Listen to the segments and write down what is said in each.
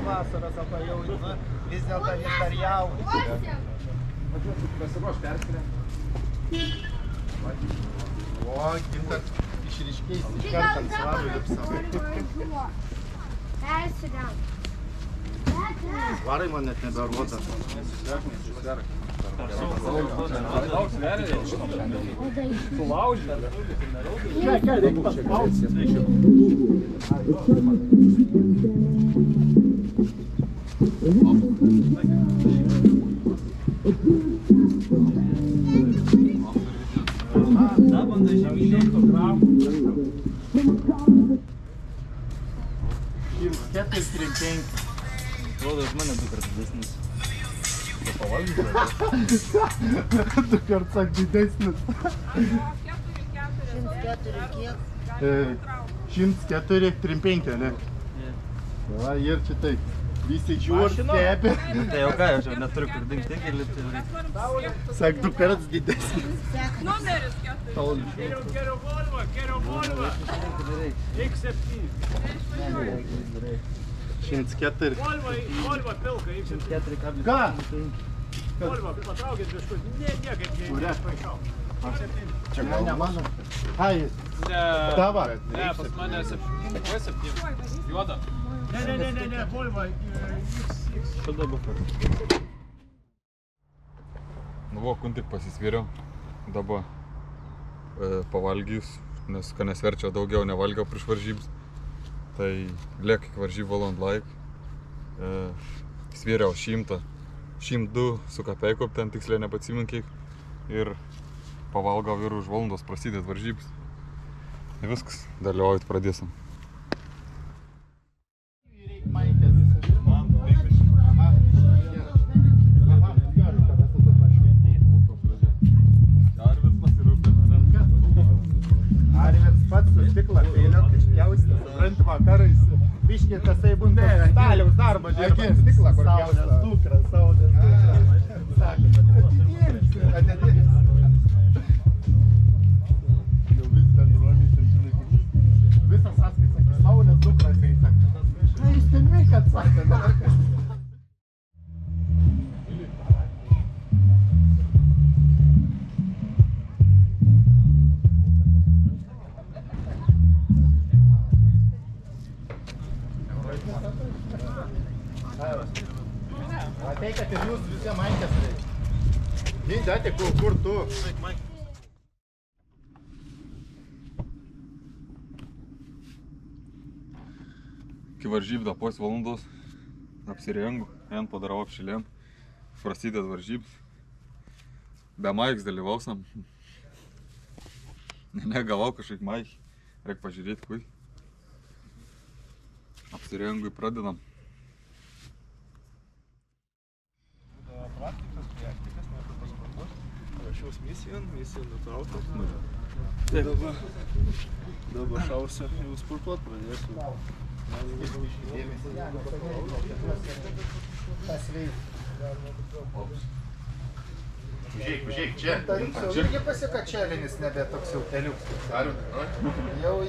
vasaros, arba jau vis dėlto vis dar jaunas. Pasiruoš perskiriam. O, Gintas išryškiais iš karto ant svarų lipsam. Perskiriam. Svarai man net neberuoda. Daug sveria, sulaužė. Reikia paspausti. Dabanda žemyliai to gramų. 435. Rodo, iš mane 2 kartus didesnis. Tai pavalgys? 2 kartus didesnis. 104 kiek? 104, 35, ne? Va, ir čia taip. Visi žiūr, stebi. Tai jau ką, aš jau neturiu kur dingti ir lipti reikia. Sak, 2 kartus didesnis. Numeris 4. Geriau Volvo. X7. 104. Volvo pilka, X7. Ką? Volvo, patraukit biškus. Niekaip neišpaikau. Čia gal ne mano? Ai, tava. Ne, pas mane 7. Juoda. Ne, Volvo X. Šada bufą. Nu, va, kun tik pasisvėriau, dabar pavalgys, nes ką nesverčiau daugiau nevalgiau prieš varžybs. Tai liek iki varžybų valand laik. Svėriau 100, 102 su kapeikom, ten tiksliai nepaatsimenu kiek. Ir pavalgau ir už valandos prasidės varžybs. Ir viskas, dalyvaujat pradėsim. Vakarais biškė tasai būna staliaus darbą dirba. Stiklą, kur Saulės dukra, Saulės dukra. Atėdė. Jau vis bendruomis, žinai, visas sąskaitas, Saulės dukra, kai sako. Na, iš pirmai, kad sakė. Ateikit ir jūs visi mankės reikia. Dėti, kur tu? Iki varžyb da pos valandos apsirengu, padarau apšilėm, prasidės varžybs. Be maiks dalyvausam. Negavau kažkaip maik, reikia pažiūrėti, kui. Apsirengu ir pradedam. Praktikas, nepaspartos. Rašiaus misiją nutrauktas. Dabar šausiu, jau sportuot pradėsiu. Užeik, čia. Irgi pasikačelinis nebe toks jau teliuks. Jau.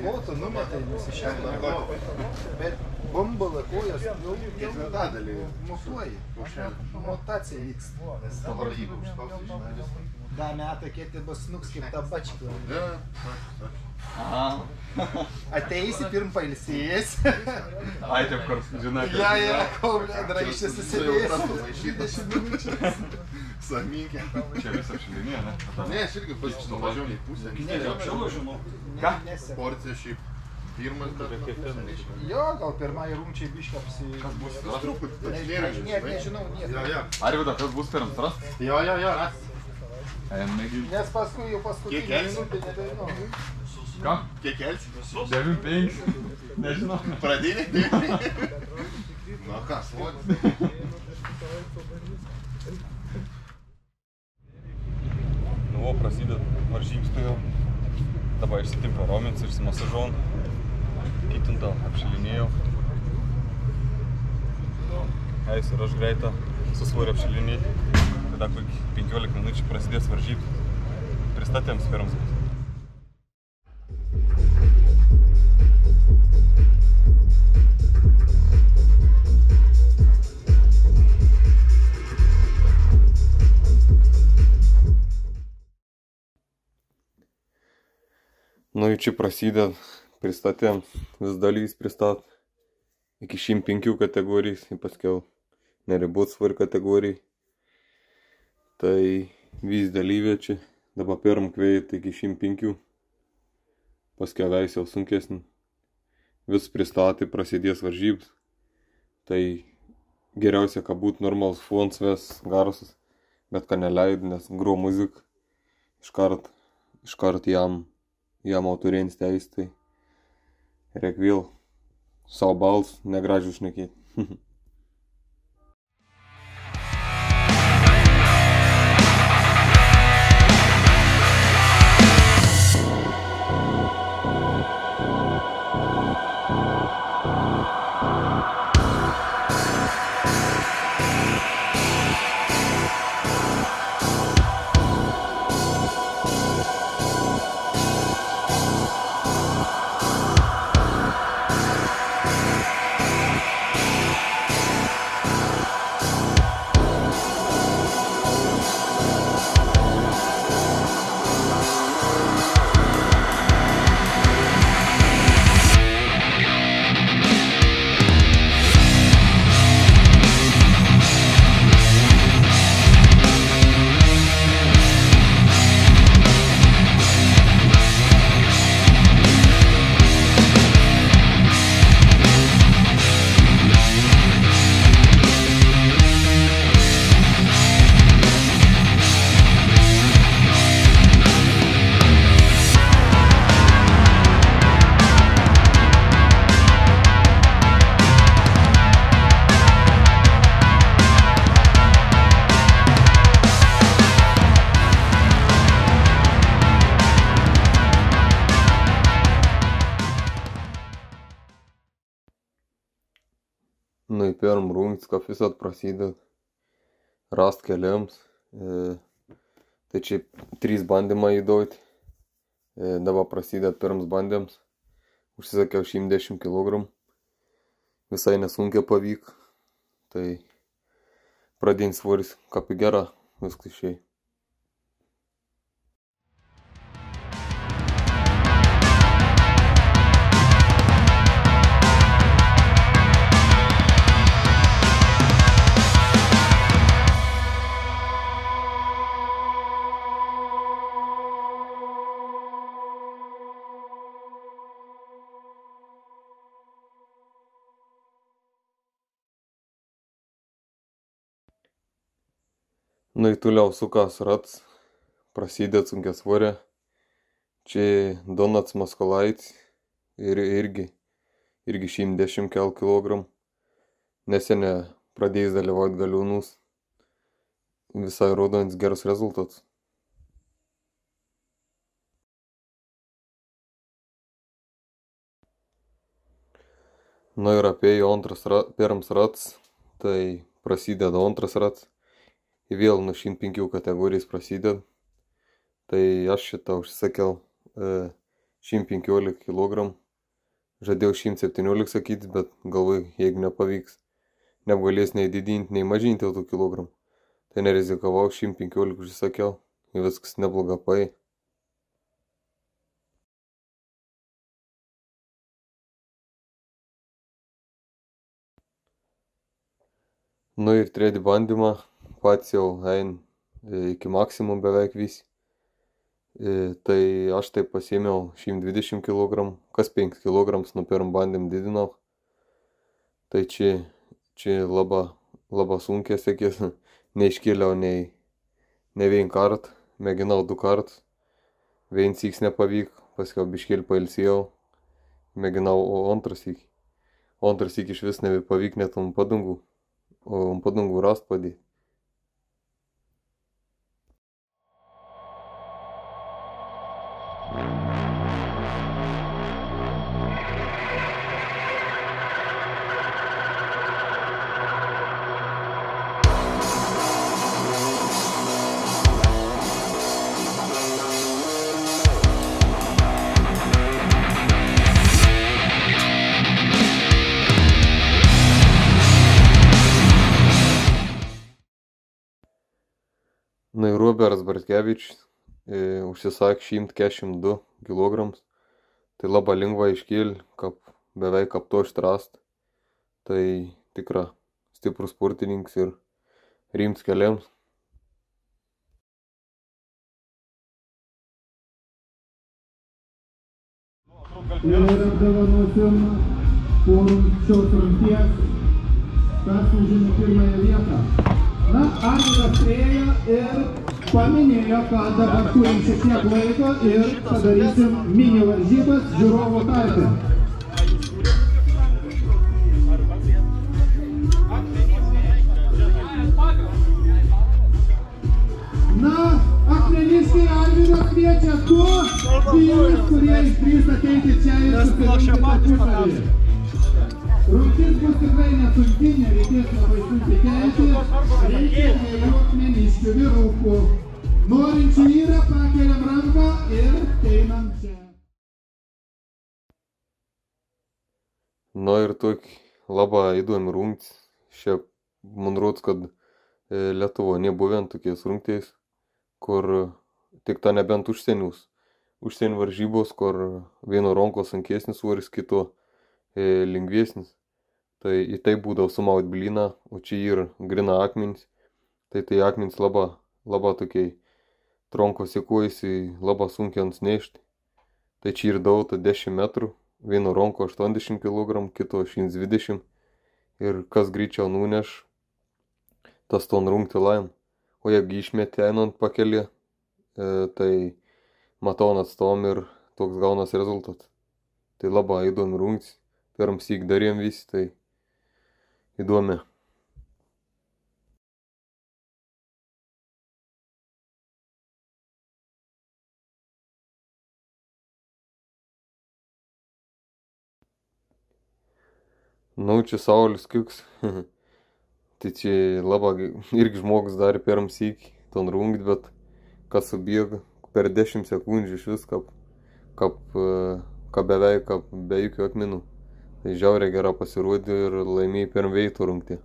Motų numetai nusišelina. Bet bumbulą kojas jau ketvirtadalį motuoji. Motacija vyksta. Da metai kieti bus nuks kaip ta bačkė. Ateisi, pirm pailsėjęs. Ai, taip, kur, žinai, Ja, kaulė, draišė susidėjęs. 20 minučių. Saminkė. Čia visą apšilinė, ne? Ne, aš irgi pasižinau mažiau nei pusę. Žinau. Ką? Porcija šiaip pirmas kartas. Jo, gal pirmąjį rungčiai biškį apsi... Kas bus? Truputį Nežinau, nieko. Arvyda, kas bus per antras? Jo, ras. Negi. Nes paskui jau paskutinį Kiek elsi? minutį nebežinau. Ką? Kiek kelsi? 9-5. Nežinau. Pradinė? Na ką, svoris? Nu, o prasideda varžybs tu jau. Dabar išsitimpa romins, išsimasažuon. Kitintą apšilinėjau. Eisiu ir aš greitą su svoriu apšilinėjau. Tada kokį 15 minučių prasidės varžybs. Pristatėm sferams. Nu, čia prasideda, pristatėm, vis dalyvis pristat. Iki 105 kategorijais, paskiau neribot svorį kategorijai. Tai vis dalyvė čia, dabar pirm kvėjai iki 105, paskiau veisiau sunkesnį. Vis pristatė, prasidės varžybas. Tai geriausia, kad būtų normalus fons ves garsas, bet kad neleid, nes gro muzika iškart jam autorinis teis, tai reik vėl savo balsą negražiai šnekėti. Nu, į pirm rungtis, kad visat prasideda rast keliams. Tai čia 3 bandymai įduoti. Dabar prasideda pirms bandėms. Užsisakiau 110 kg. Visai nesunkiai pavyko. Tai pradinis svoris kaip į gerą, viskas išėjo. Nu, į toliau sukas rats, prasideda sunkiasvorė. Čia Donats Maskolaitis ir irgi 110 kg. Neseniai pradėjęs dalyvauti galiūnus. Visai rodantis geras rezultatas. Nu ir apėjo pirmas rats, tai prasideda antras rats. Ir vėl nuo 105 kategorijos prasideda. Tai aš šitą užsisakiau 115 kg. Žadėjau 117 sakyti, bet galvoju, jeigu nepavyks, neapgalės nei didinti, nei mažinti tų kilogramų. Tai nerizikavau, 115 užsisakiau ir viskas nebloga paėjo. Nu ir trečį bandymą. Pats jau ein iki maksimum beveik visi. Tai aš taip pasiėmiau 120 kg, kas 5 kg nuo pirm bandym didinau. Tai čia labai sunkiai sekės, neiškėliau nei vien kart, mėginau 2 kartus. Vien syks nepavyko, paskiau biškėlį pailsėjau, mėginau antras syk. Antras syk iš vis nepavyk net padangų rast padėti. Nu ir Robertas Bartkevičius užsisakė 142 kg. Tai labai lengva iškėlė, kaip beveik kaip to ištrast. Tai tikra stiprus sportininkas ir rimtas keliams. Ir apdovanosim po šios rungties, kas užėmė pirmąją vietą. Na, Arvydas priėjo ir paminėjo, kad dabar turim šiek tiek laiko ir padarysim mini varžybas žiūrovų tarpe. Na, akmeniškiai Arvydas kviečia tuos vyrus, kurie išdrįs ateiti čia ir susirinkti tarpusavį. Rungtis bus tikrai nesunki, nereikės labai sunkiai kelti, reikia dviejų akmeniškių vyrukų. Norinčių yra, pakeliam ranką ir einam čia. Na ir tokį labai įdomi rungtis. Šiaip man rodos, kad Lietuvoje nebuvę tokiais rungties, kur tik ta nebent užsienius. Užsienio varžybos, kur vieno rankos sunkesnis svoris, kito lengvesnis. Tai į tai būdavo sumaut blyną, o čia yra grina akmenys. Tai akmenys labai tokiai tronkos įkuojasi, labai sunkiai ant nešti. Tai čia ir daug 10 metrų, vieno ranko 80 kg, kito 120. Ir kas greičiau nuneš, tas ton rungti laim. O jeigu išmetė einant pakelį, tai matau atstom ir toks gaunas rezultatas. Tai labai įdomi rungtis. Pirmsyk darėm visi, tai įdomi. Nu, čia Saulis Kiuks. Tai čia labai irgi žmogus darė pirmsyk ton rungti, bet kas subėga per 10 sekundžių iš vis, kaip beveik, kaip be jokių akmenų. Tai žiauriai gera pasirodė ir laimėjo pirm veito rungtį.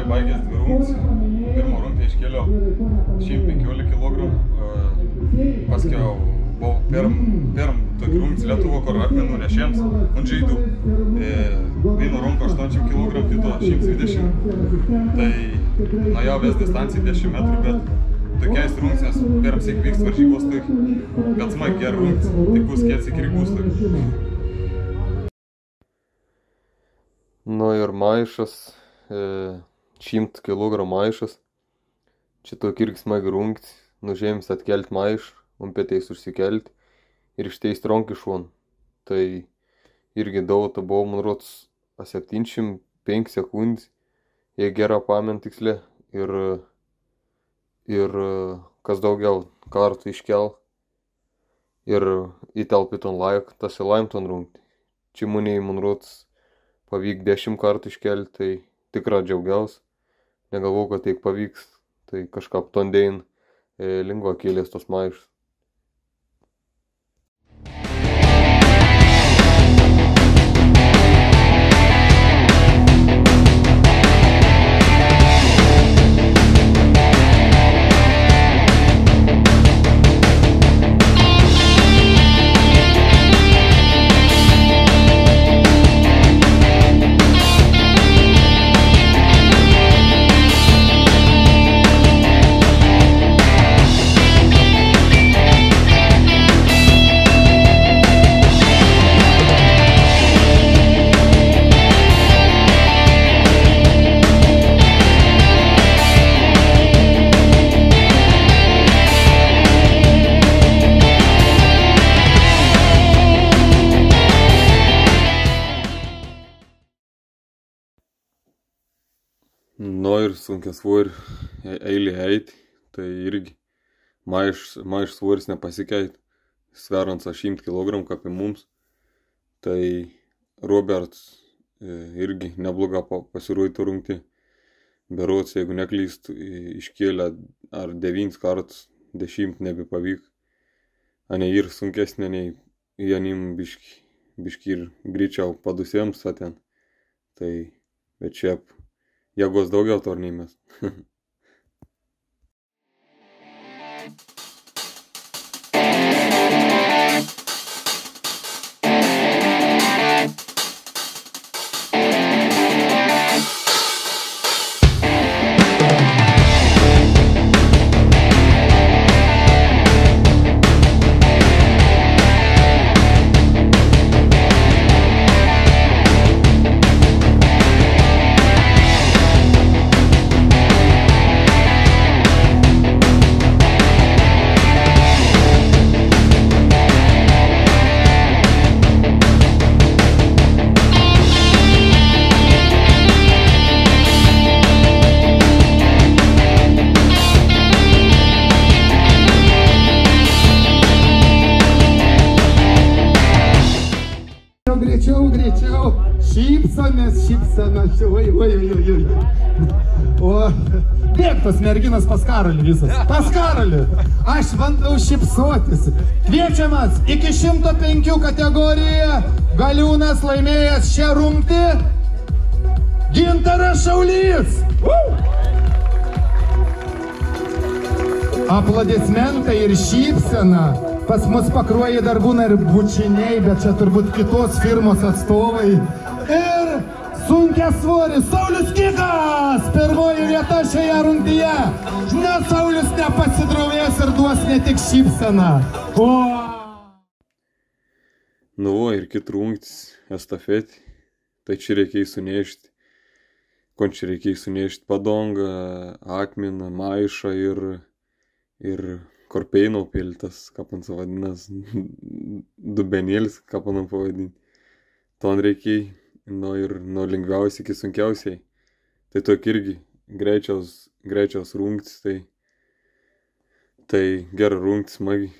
Baigęs 2 rungtis. Pirmą rungtį iškėliau 115 kg. Paskiau buvau pirm tokį rungtis Lietuvo, kur akmenų nešėms ant žaidų. Vieno ranko 80 kg, kito 120. Tai nuėjau vis distanciją 10 metrų, bet tokiais rungtis, nes pirmsyk vyks varžybos, bet smagi gera rungtis. Tai kus kėsi krigus. Nu ir maišas. 100 kg maišas. Čia tokia irgi smagi rungtis. Nužėmis atkelti maišą, ant peties užsikelti ir išteist ranką šon. Tai irgi daug, buvo, man rodos, 75 sekundės. Jei gerą pamenu tiksliai. Ir kas daugiau kartų iškel. Ir įtelpi ton laiką, tas įlaim ton rungtį. Čia maniai, man rodos, pavyk 10 kartų iškelti, tai tikrai džiaugiausi. Negalvau, kad taip pavyks. Tai kažkaip tondėin lengva kėlės tos maišas. Nu ir sunkiasvorį eilė eiti, tai irgi maiš svoris nepasikeitė, sverant 100 kg kaip ir mums. Tai Roberts irgi nebloga pasirodė rungtį. Berods, jeigu neklystu, iškėlė ar 9 kartus, 10 nebepavyk. Ane ir sunkesnė nei janim biški ir greičiau padusiems ten. Tai, bet šiaip jėgos daugiau tornymės. Greičiau, šypsenas, oi. O, bėg tos merginas pas Karolį visas. Pas Karolį, aš bandau šypsotis. Kviečiamas iki 105 kategorijoje galiūnas laimėjęs šią rungtį Gintaras Šaulys. Aplodismentai ir šypsena. Pas mus Pakruojyje dar būna ir bučiniai, bet čia turbūt kitos firmos atstovai. Ir sunkiasvoris Saulius Kikas, pirmoji vieta šioje rungtyje. Nes Saulius nepasidrovės ir duos ne tik šypseną. Nu, ir kit rungtis estafetį. Tai čia reikia sunešti. Kon čia reikia sunešti padongą, akmeną, maišą ir korpeino piltas, kaip man savadinas, dubenėlis, kaip man pavadinti. Ton reikia, ir nuo lengviausiai iki sunkiausiai. Tai tokia irgi greičiaus rungtis, tai gera rungtis, smagi,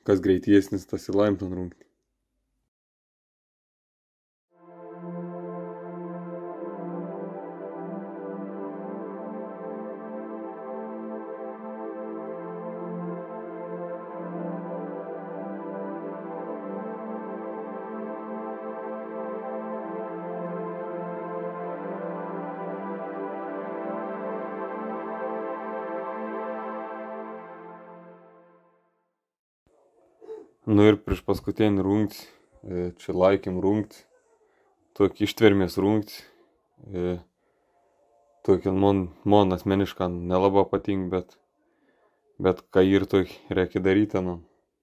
kas greitesnis, tas įlaim ton rungti. Nu ir prieš paskutinį rungtį, čia laikėm rungtį, tokį ištvermės rungtį, tokį man asmeniškai nelabai patinka, bet ką ir tokį reikia daryti, nu.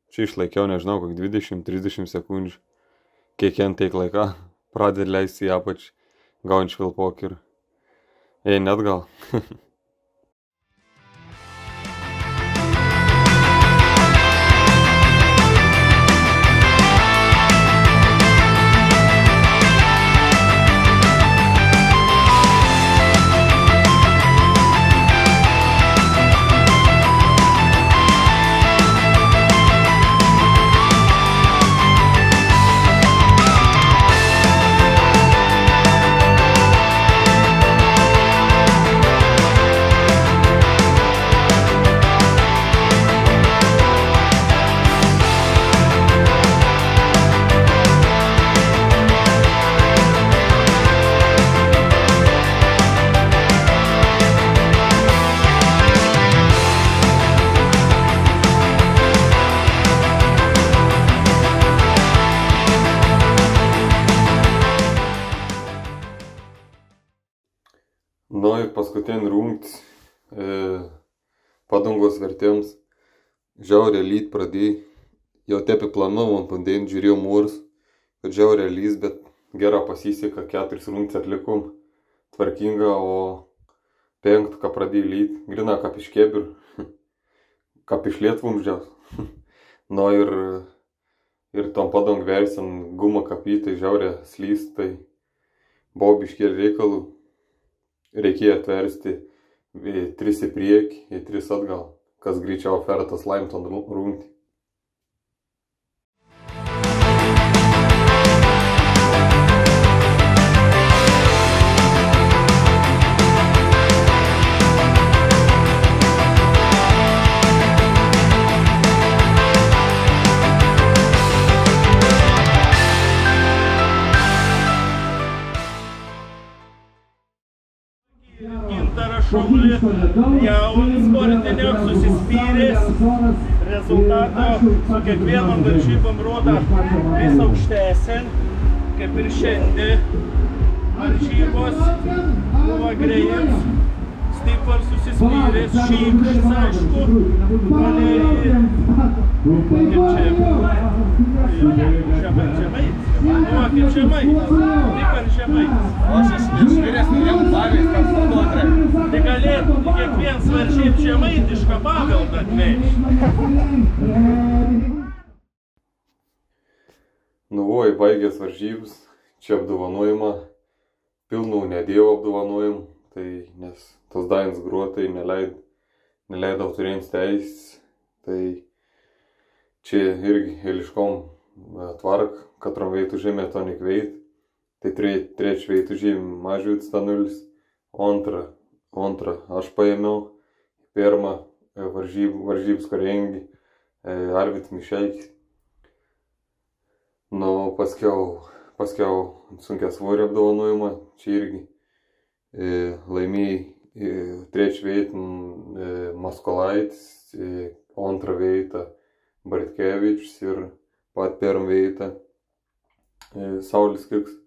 Čia išlaikiau, nežinau, kokį 20-30 sekundžių, kiekvien teik laiką, pradėt leisti į apačią, gauni švilpok ir net gal. Nu ir paskutinį rungtis, padangos vertėms, žiauriai lyt pradėjai, jau tepi planavom pandien, žiūrėjom orus, kad žiauriai lys, bet gerą pasiseka, 4 rungtis atlikom, tvarkinga, o 5, ką pradėjai lyt, grina kaip iš Kebir, kaip iš Lietvumždžiaus. Nu ir tom padang versim gumą kapytai, žiauriai slys, tai buvo biškėlį reikalų. reikėjo atversti 3 į priekį ir 3 atgal, kas greičiau Fertas Laimton rungtį. Gintaras Šaulį, jaunas sportininkas, susispyręs, rezultato su kiekvienom varžybom rodo vis aukštesnį, kaip ir šiandien. Varžybos buvo greitas, stiprus, susispyręs, šypšas, aišku, palėjai, kaip čia buvo, žemai, buvo kaip žemai, taip ar žemai. Tai galėtų kiekvienas varžyb žemaitišką paveldą atvežti. Nuvoj baigęs varžybas, čia apdovanojimą, pilnų nedėjau apdovanojimų, tai nes tos dainos gruotai neleido autorėms teisės, tai čia irgi eiliškom tvark, katram veitų žemė to nekveit, tai trečią veitų žemė mažiutis tą 0, antrą aš paėmiau, pirmą varžybas karengi Arvidas Mišeikis. Nu, paskiau sunkiasvorio apdovanojimą, čia irgi laimėjai trečią veitą Maskolaitis, antrą veitą Bartkevičius ir pat pirmą veitą Saulis Kiks.